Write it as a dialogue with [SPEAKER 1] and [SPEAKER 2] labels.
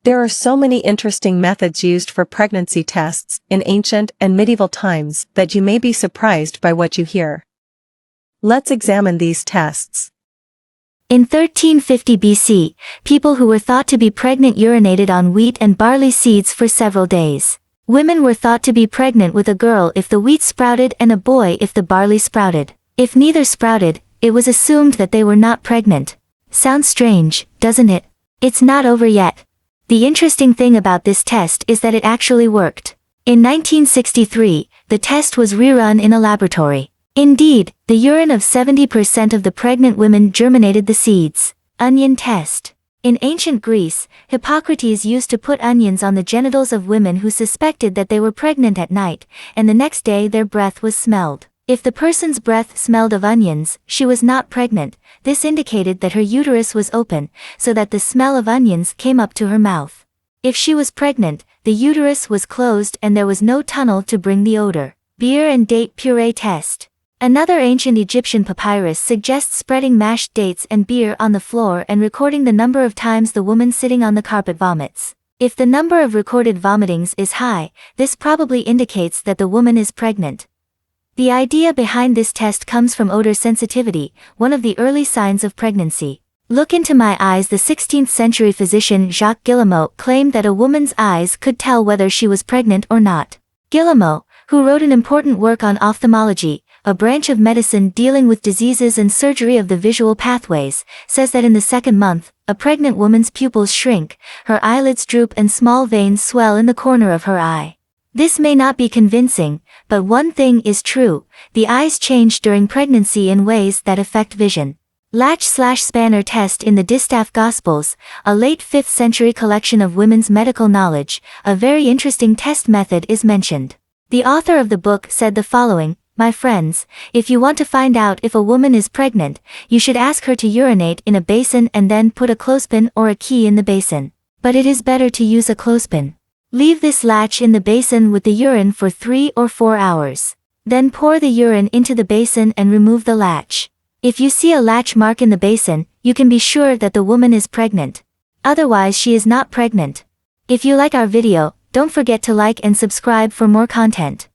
[SPEAKER 1] There are so many interesting methods used for pregnancy tests in ancient and medieval times that you may be surprised by what you hear. Let's examine these tests.
[SPEAKER 2] In 1350 BC, people who were thought to be pregnant urinated on wheat and barley seeds for several days. Women were thought to be pregnant with a girl if the wheat sprouted and a boy if the barley sprouted. If neither sprouted, it was assumed that they were not pregnant. Sounds strange, doesn't it? It's not over yet. The interesting thing about this test is that it actually worked. In 1963, the test was rerun in a laboratory. Indeed, the urine of 70% of the pregnant women germinated the seeds. Onion test. In ancient Greece, Hippocrates used to put onions on the genitals of women who suspected that they were pregnant at night, and the next day their breath was smelled. If the person's breath smelled of onions, she was not pregnant. This indicated that her uterus was open, so that the smell of onions came up to her mouth. If she was pregnant, the uterus was closed and there was no tunnel to bring the odor. Beer and date puree test. Another ancient Egyptian papyrus suggests spreading mashed dates and beer on the floor and recording the number of times the woman sitting on the carpet vomits. If the number of recorded vomitings is high, this probably indicates that the woman is pregnant. The idea behind this test comes from odor sensitivity, one of the early signs of pregnancy. Look into my eyes. The 16th century physician Jacques Guillemot claimed that a woman's eyes could tell whether she was pregnant or not. Guillemot, who wrote an important work on ophthalmology, a branch of medicine dealing with diseases and surgery of the visual pathways, says that in the second month, a pregnant woman's pupils shrink, her eyelids droop and small veins swell in the corner of her eye. This may not be convincing, but one thing is true: the eyes change during pregnancy in ways that affect vision. Latch/spanner test. In the Distaff Gospels, a late 5th century collection of women's medical knowledge, a very interesting test method is mentioned. The author of the book said the following: "My friends, if you want to find out if a woman is pregnant, you should ask her to urinate in a basin and then put a clothespin or a key in the basin. But it is better to use a clothespin. Leave this latch in the basin with the urine for 3 or 4 hours. Then pour the urine into the basin and remove the latch. If you see a latch mark in the basin, you can be sure that the woman is pregnant. Otherwise, she is not pregnant." If you like our video, don't forget to like and subscribe for more content.